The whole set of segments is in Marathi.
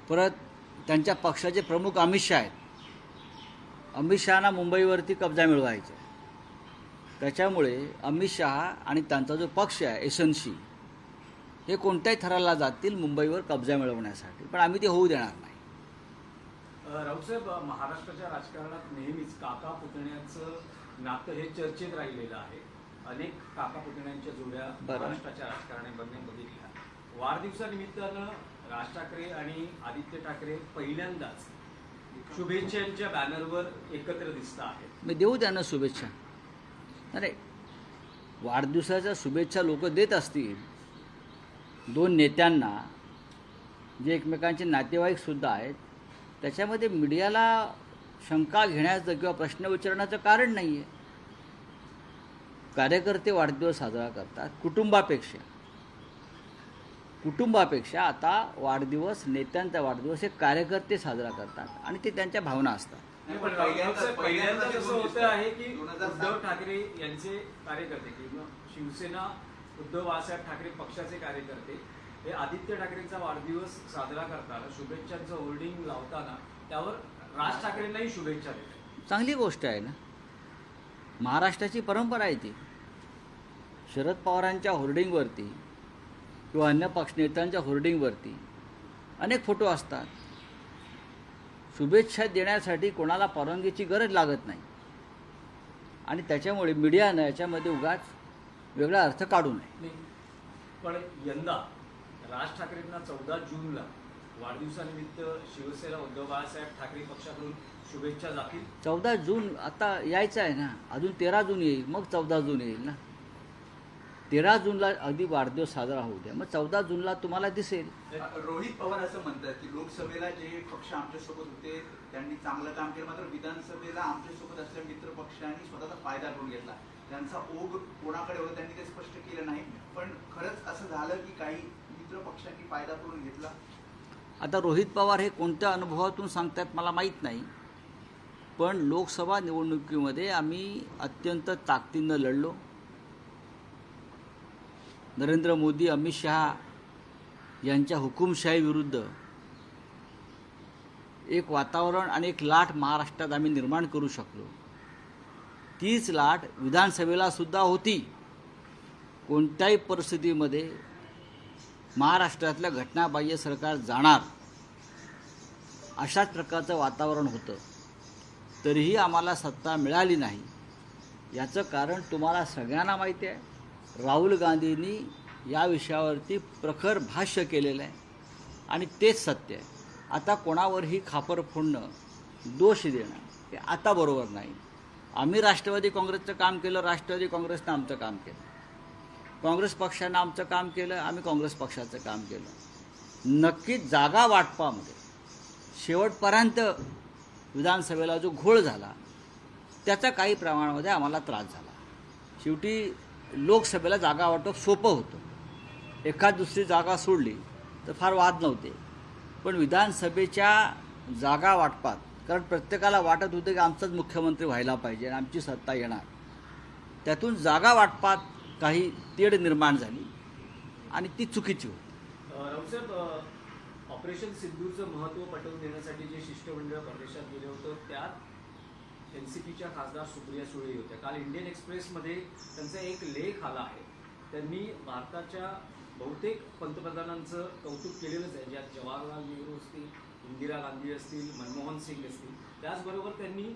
परत त्यांच्या पक्षाचे प्रमुख अमित शहा आहेत. अमित शहाना मुंबईवरती कब्जा मिळवायचा. त्याच्यामुळे अमित शहा आणि त्यांचा जो पक्ष आहे एसएनसी हे कोणत्याही थराला जातील मुंबईवर कब्जा मिळवण्यासाठी, पण आम्ही ते होऊ देणार नाही. राऊतसाहेब, महाराष्ट्राच्या राजकारणात नेहमीच काका पुतण्याचं नातं हे चर्चेत राहिलेलं आहे. अनेक काका पुतण्यांच्या जोड्या महाराष्ट्राच्या राजकारणामध्ये बघितल्या. वाढदिवसानिमित्तानं राज ठाकरे आणि आदित्य ठाकरे पहिल्यांदाच शुभेच्छांच्या बॅनरवर एकत्र दिसत आहेत. मी देऊ द्या ना शुभेच्छा. अरे वाढदिवसाच्या शुभेच्छा लोक देत असतील. दोन नेत्यांना जे एकमेकांचे नातेवाईकसुद्धा आहेत, त्याच्यामध्ये मीडियाला शंका घेण्याचं किंवा प्रश्न विचारण्याचं कारण नाही आहे. कार्यकर्ते वाढदिवस साजरा करतात. कुटुंबापेक्षा आता वाढदिवस, नेत्यांचा वाढदिवस हे कार्यकर्ते साजरा करतात आणि ते त्यांच्या भावना असतात. पहिल्यांदा कसं होतं आहे की उद्धव ठाकरे यांचे कार्यकर्ते किंवा शिवसेना उद्धव बाळासाहेब ठाकरे पक्षाचे कार्यकर्ते हे आदित्य ठाकरेंचा वाढदिवस साजरा करताना शुभेच्छांचं होर्डिंग लावताना त्यावर राज ठाकरेंनाही शुभेच्छा देतात. चांगली गोष्ट आहे ना. महाराष्ट्राची परंपरा आहे ती. शरद पवारांच्या होर्डिंगवरती किंवा अन्य पक्षनेत्यांच्या होर्डिंगवरती अनेक फोटो असतात. शुभेच्छा देण्यासाठी कोणाला परवानगीची गरज लागत नाही आणि त्याच्यामुळे मीडियानं याच्यामध्ये उगाच वेगळा अर्थ काढू नये. पण यंदा राज ठाकरेंना 14 जूनला वाढदिवसानिमित्त शिवसेना उद्धव बाळासाहेब ठाकरे पक्षाकडून शुभेच्छा जातील. 14 जून आता यायचं आहे ना, अजून 13 जून येईल, मग 14 जून येईल ना. 13 जूनला अगदी वाढदिवस साजरा होऊ द्या, मग 14 जूनला तुम्हाला दिसेल. रोहित पवार असं म्हणतात की लोकसभेला जे पक्ष आमच्यासोबत होते त्यांनी चांगलं काम केलं, मात्र विधानसभेला आमच्यासोबत असलेल्या मित्र पक्षांनी स्वतःचा फायदा करून घेतला. त्यांचा ओघ कोणाकडे होता त्यांनी ते स्पष्ट केलं नाही, पण खरंच असं झालं की काही मित्र पक्षांनी फायदा करून घेतला. आता रोहित पवार हे कोणत्या अनुभवातून सांगतात मला माहीत नाही, पण लोकसभा निवडणुकीमध्ये आम्ही अत्यंत ताकदीनं लढलो. नरेंद्र मोदी, अमित शहा यांच्या हुकुमशाहीविरुद्ध एक वातावरण आणि एक लाट महाराष्ट्रात आम्ही निर्माण करू शकलो. तीच लाट विधानसभेला सुद्धा होती. कोणत्याही परिस्थितीमध्ये महाराष्ट्रातल्या घटनाबाह्य सरकार जाणार अशाच प्रकारचं वातावरण होतं. तरीही आम्हाला सत्ता मिळाली नाही. याचं कारण तुम्हाला सगळ्यांना माहिती आहे. राहुल गांधींनी या विषयावरती प्रखर भाष्य केलेलं आहे आणि तेच सत्य आहे. आता कोणावरही खापर फोडणं, दोष देणं हे आता बरोबर नाही. आम्ही राष्ट्रवादी काँग्रेसचं काम केलं, राष्ट्रवादी काँग्रेसनं आमचं काम केलं. काँग्रेस पक्षानं आमचं काम केलं, आम्ही काँग्रेस पक्षाचं काम केलं. नक्कीच जागा वाटपामध्ये शेवटपर्यंत विधानसभेला जो घोळ झाला त्याचा काही प्रमाणामध्ये आम्हाला त्रास झाला. शेवटी लोकसभेला जागा वाटप सोपं होतं. एखाद दुसरी जागा सोडली तर फार वाद नव्हते, पण विधानसभेच्या जागा वाटपात, कारण प्रत्येकाला वाटत होतं की आमचाच मुख्यमंत्री व्हायला पाहिजे आणि आमची सत्ता येणार, त्यातून जागा वाटपात काही तेढ निर्माण झाली आणि ती चुकीची होती. राऊतसाहेब, ऑपरेशन सिंधूचं महत्त्व पटवून देण्यासाठी जे शिष्टमंडळ परदेशात गेले होतं त्यात एनसीपीच्या खासदार सुप्रिया सुळे होत्या. काल इंडियन एक्सप्रेसमध्ये त्यांचा एक लेख आला आहे. त्यांनी भारताच्या बहुतेक पंतप्रधानांचं कौतुक केलेलंच आहे, ज्यात जवाहरलाल नेहरू असतील, इंदिरा गांधी असतील, मनमोहन सिंग असतील. त्याचबरोबर त्यांनी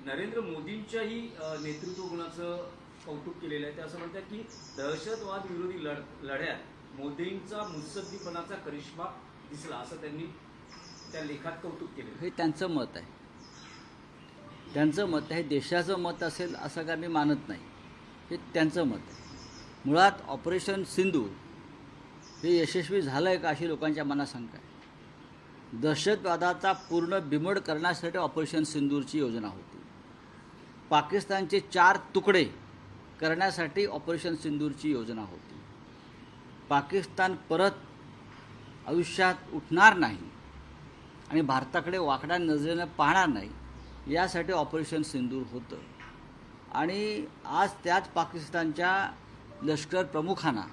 नरेंद्र मोदींच्याही नेतृत्व गुणाचं कौतुक केलेलं आहे. ते असं म्हणतात की दहशतवाद विरोधी लढ्यात मोदींचा मुत्सद्दीपणाचा करिश्मा दिसला, असं त्यांनी त्या लेखात कौतुक केलं. हे त्यांचं मत आहे. त्यांचं मत आहे. देशाचं मत असेल असं काय मी मानत नाही. हे त्यांचं मत आहे. मुळात ऑपरेशन सिंधू हे यशस्वी झालं आहे का अशी लोकांच्या मनात शंका आहे. दहशतवादाचा पूर्ण बिमोड करण्यासाठी ऑपरेशन सिंधूरची योजना होती. पाकिस्तानचे 4 तुकडे करण्यासाठी ऑपरेशन सिंधूरची योजना होती. पाकिस्तान परत आयुष्यात उठणार नाही आणि भारताकडे वाकड्या नजरेनं पाहणार नाही यासाठी ऑपरेशन सिंधूर होतं. आणि आज त्याच पाकिस्तानच्या लष्कर प्रमुखांना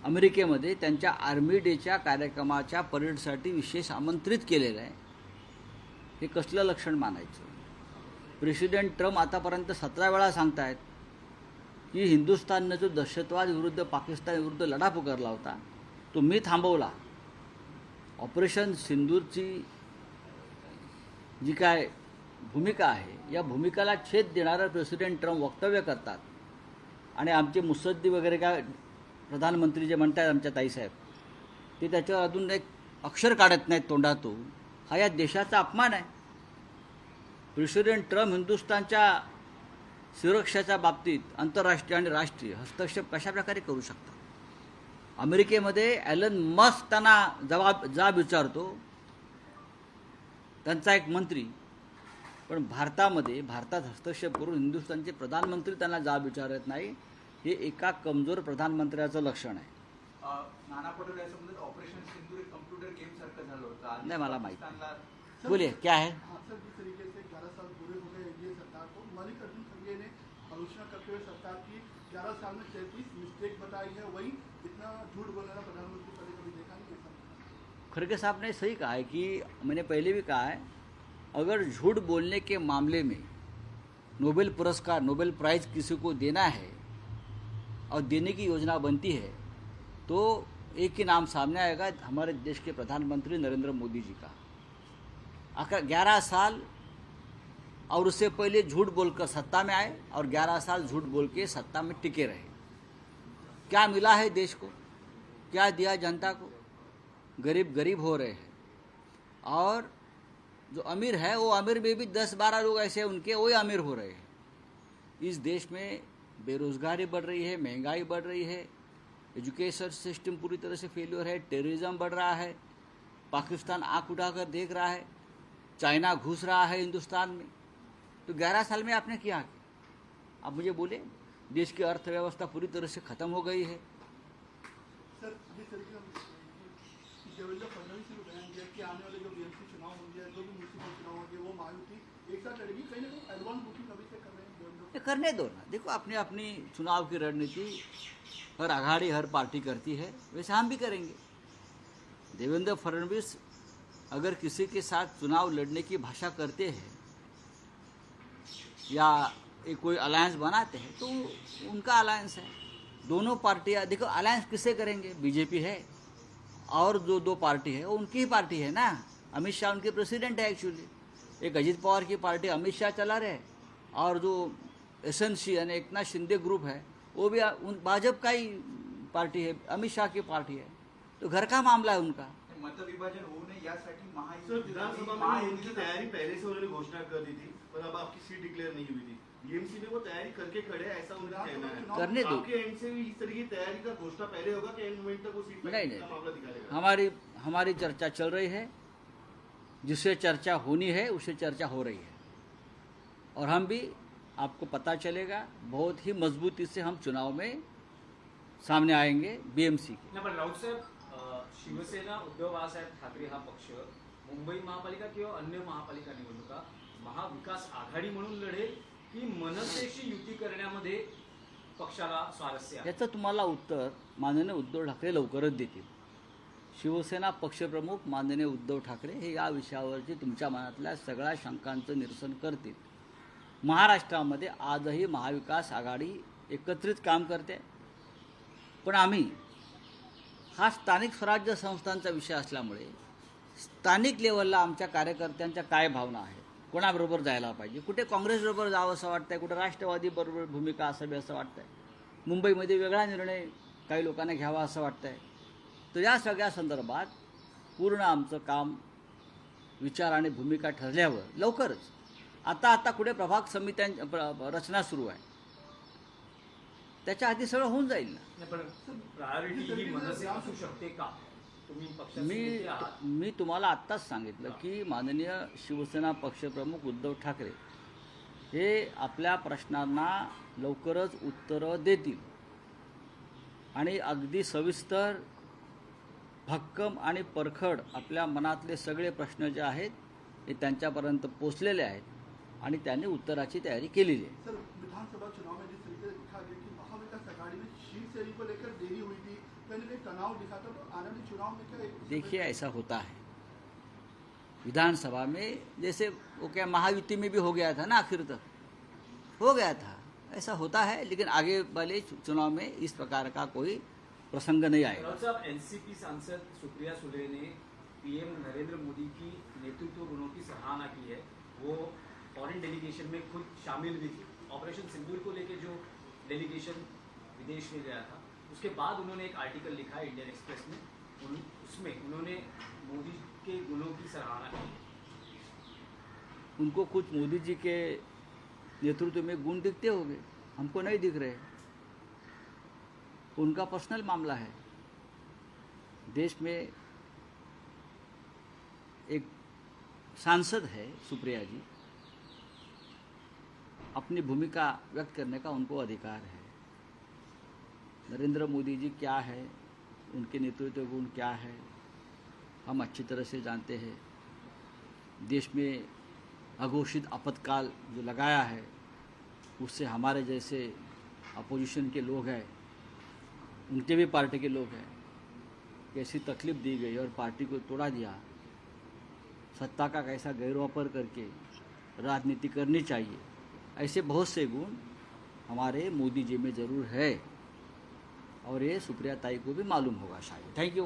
अमेरिकेमध्ये त्यांच्या आर्मी डेच्या कार्यक्रमाच्या परेडसाठी विशेष आमंत्रित केलेलं आहे. हे कसलं लक्षण मानायचं? प्रेसिडेंट ट्रम्प आतापर्यंत 17 वेळा सांगतायत की हिंदुस्थाननं जो दहशतवाद विरुद्ध पाकिस्तान विरुद्ध लढा पुकारला होता तो मी थांबवला. ऑपरेशन सिंदूरची जी काय भूमिका आहे या भूमिकाला छेद देणारं प्रेसिडेंट ट्रम्प वक्तव्य करतात आणि आमचे मुसद्दी वगैरे काय प्रधानमंत्री जे म्हणतात आमच्या ताईसाहेब ते त्याच्यावर अजून एक अक्षर काढत नाहीत तोंडातून. हा या देशाचा अपमान आहे. प्रेसिडेंट ट्रम्प हिंदुस्थानच्या सुरक्षेच्या बाबतीत आंतरराष्ट्रीय आणि राष्ट्रीय हस्तक्षेप कशाप्रकारे करू शकतात? अमेरिकेमध्ये ॲलन मस्क त्यांना जाब विचारतो, त्यांचा एक मंत्री. पण भारतात हस्तक्षेप करून हिंदुस्थानचे प्रधानमंत्री त्यांना जाब विचारत नाही. हे एका कमजोर प्रधानमंत्र्याचं लक्षण आहे. नाना पटोले असं म्हणतात ऑपरेशन सिंदूर एक कम्प्युटर गेम सारखं झालं होतं. नाही, मला माहिती पाकिस्तानला बोलिए क्या है? हाँ सर, जिस तरीके से 11 साल पूरे हो गए एनडीए सरकार को, मल्लिकार्जुन खड़गे ने आलोचना करते हुए सरकार की 11 साल में 33 मिस्टेक बताई है. वही इतना झूठ बोलने वाला प्रधानमंत्री पहले कभी देखा नहीं है. खड़गे साहब ने सही कहा है कि मैंने पहले भी कहा है, अगर झूठ बोलने के मामले में नोबेल पुरस्कार, नोबेल प्राइज़ किसी को देना है और देने की योजना बनती है तो एक ही नाम सामने आएगा, हमारे देश के प्रधानमंत्री नरेंद्र मोदी जी का. 11 साल और उससे पहले झूठ बोलकर सत्ता में आए और 11 साल झूठ बोल के सत्ता में टिके रहे. क्या मिला है देश को? क्या दिया जनता को? गरीब गरीब हो रहे हैं और जो अमीर है वो अमीर में भी 10-12 लोग ऐसे हैं उनके वही अमीर हो रहे हैं. इस देश में बेरोज़गारी बढ़ रही है, महंगाई बढ़ रही है, एजुकेशन सिस्टम पूरी तरह से फेल्योर है, टेररिज्म बढ़ रहा है, पाकिस्तान आँख उठाकर देख रहा है, चाइना घुस रहा है हिंदुस्तान में. तो 11 साल में आपने क्या किया? आप मुझे बोले देश की अर्थव्यवस्था पूरी तरह से ख़त्म हो गई है. सर, जिस तरीके से देवेंद्र फडणवीस ने बयान दिया कि आने वाले जो बीएमसी चुनाव होंगे, जो भी म्यूनिसिपल चुनाव होंगे, वो मायावती एक साथ लड़ेगी. कहीं ना कहीं एडवांस बुकिंग अभी से कर रहे हैं देवेंद्र. ये करने दो ना. देखो अपनी अपनी चुनाव की रणनीति हर आघाड़ी हर पार्टी करती है, वैसे हम भी करेंगे. देवेंद्र फडणवीस अगर किसी के साथ चुनाव लड़ने की भाषा करते हैं या एक कोई अलायंस बनाते हैं तो उनका अलायंस है. दोनों पार्टियां देखो अलायंस किससे करेंगे? बीजेपी है और जो दो पार्टी है वो उनकी ही पार्टी है ना. अमित शाह उनके प्रेसिडेंट है एक्चुअली. एक अजित पवार की पार्टी अमित शाह चला रहे और जो एसएनसी यानी एकनाथ शिंदे ग्रुप है वो भी भाजपा का ही पार्टी है, अमित शाह की पार्टी है. तो घर का मामला है उनका. मतविभाजन होऊ नये यासाठी सर, विधानसभा में उनकी तैयारी पहले से उन्होंने घोषणा कर दी थी, पर अब आपकी सीट डिक्लेयर नहीं हुई थी. बीएमसी में वो तैयारी करके खड़े हैं, ऐसा उनका कहना है. करने दो. आपके एंड से भी इस तरह की तैयारी का घोषणा पहले होगा कि एंड मोमेंट तक वो सीट नहीं, का मामला दिखाएगा? हमारी चर्चा चल रही है. जिससे चर्चा होनी है उससे चर्चा हो रही है और हम भी आपको पता चलेगा बहुत ही मजबूती से हम चुनाव में सामने आएंगे बीएमसी के. नाही, पण राऊत साहेब, शिवसेना उद्धव बाळासाहेब ठाकरे हा पक्ष मुंबई महापालिका किंवा अन्य महापालिका निवडणुका महाविकास आघाडी म्हणून लढेल की मनसेशी युती करण्यामध्ये पक्षाला स्वारस्य आहे? याचं तुम्हाला उत्तर माननीय उद्धव ठाकरे लवकरच देतील. शिवसेना पक्षप्रमुख माननीय उद्धव ठाकरे हे या विषयावरची तुमच्या मनातल्या सगळ्या शंकांचं निरसन करतील. महाराष्ट्रामध्ये आजही महाविकास आघाडी एकत्रित काम करते. पण आम्ही हा स्थानिक स्वराज्य संस्थांचा विषय असल्यामुळे स्थानिक लेवलला आमच्या कार्यकर्त्यांच्या काय भावना आहेत, कोणाबरोबर जायला पाहिजे, कुठे काँग्रेसबरोबर जावं असं वाटतंय, कुठे राष्ट्रवादीबरोबर भूमिका असावी असं वाटतंय, मुंबईमध्ये वेगळा निर्णय काही लोकांना घ्यावा असं वाटतंय. तर या सगळ्या संदर्भात पूर्ण आमचं काम विचार आणि भूमिका ठरल्यावर लवकरच आता कुठे प्रभाग समित्यांची रचना सुरू आहे, त्याच्या आधी सगळं होऊन जाईल ना. नाही, पण प्रायोरिटी ही मनसे असू शकते का? तुम्ही पक्षाचे नेते आहात. मी तुम्हाला आत्ताच सांगितलं की माननीय शिवसेना पक्षप्रमुख उद्धव ठाकरे हे आपल्या प्रश्नांना लवकरच उत्तरं देतील आणि अगदी सविस्तर भक्कम आणि परखड आपल्या मनातले सगळे प्रश्न जे आहेत ते त्यांच्यापर्यंत पोचलेले आहेत आणि त्यांनी उत्तराची तयारी केलेली आहे. सर, विधानसभा चुनाव में जिस तरीके से देखा गया कि महाविकास आघाड़ी में शिवसेना को लेकर देरी हुई थी, कहीं ना कहीं तनाव दिखाता, तो आने वाले चुनाव में क्या देखिए ऐसा होता है विधानसभा में, जैसे वो क्या महायुति में भी हो गया था ना, आखिर तक हो गया था, ऐसा होता है, लेकिन आगे वाले चुनाव में इस प्रकार का कोई प्रसंग नहीं आएगा। राउत साहब, एनसीपी सांसद सुप्रिया सुले ने पीएम नरेंद्र मोदी की नेतृत्व गुणों की सराहना की है। वो फॉरेन डेलीगेशन में खुद शामिल भी थी। ऑपरेशन सिंदूर को लेके जो डेलीगेशन विदेश में गया था, उसके बाद उन्होंने एक आर्टिकल लिखा है इंडियन एक्सप्रेस में, उसमें उन्होंने मोदी के गुणों की सराहना की। उनको कुछ मोदी जी के नेतृत्व में गुण दिखते होंगे, हमको नहीं दिख रहे, उनका पर्सनल मामला है। देश में एक सांसद है सुप्रिया जी, अपनी भूमिका व्यक्त करने का उनको अधिकार है। नरेंद्र मोदी जी क्या है, उनके नेतृत्व गुण क्या है, हम अच्छी तरह से जानते हैं। देश में अघोषित आपातकाल जो लगाया है, उससे हमारे जैसे अपोजिशन के लोग हैं, उनके भी पार्टी के लोग हैं, कैसी तकलीफ दी गई और पार्टी को तोड़ा दिया। सत्ता का कैसा गैरवापर करके राजनीति करनी चाहिए, ऐसे बहुत से गुण हमारे मोदी जी में ज़रूर है, और ये सुप्रिया ताई को भी मालूम होगा शायद। Thank you.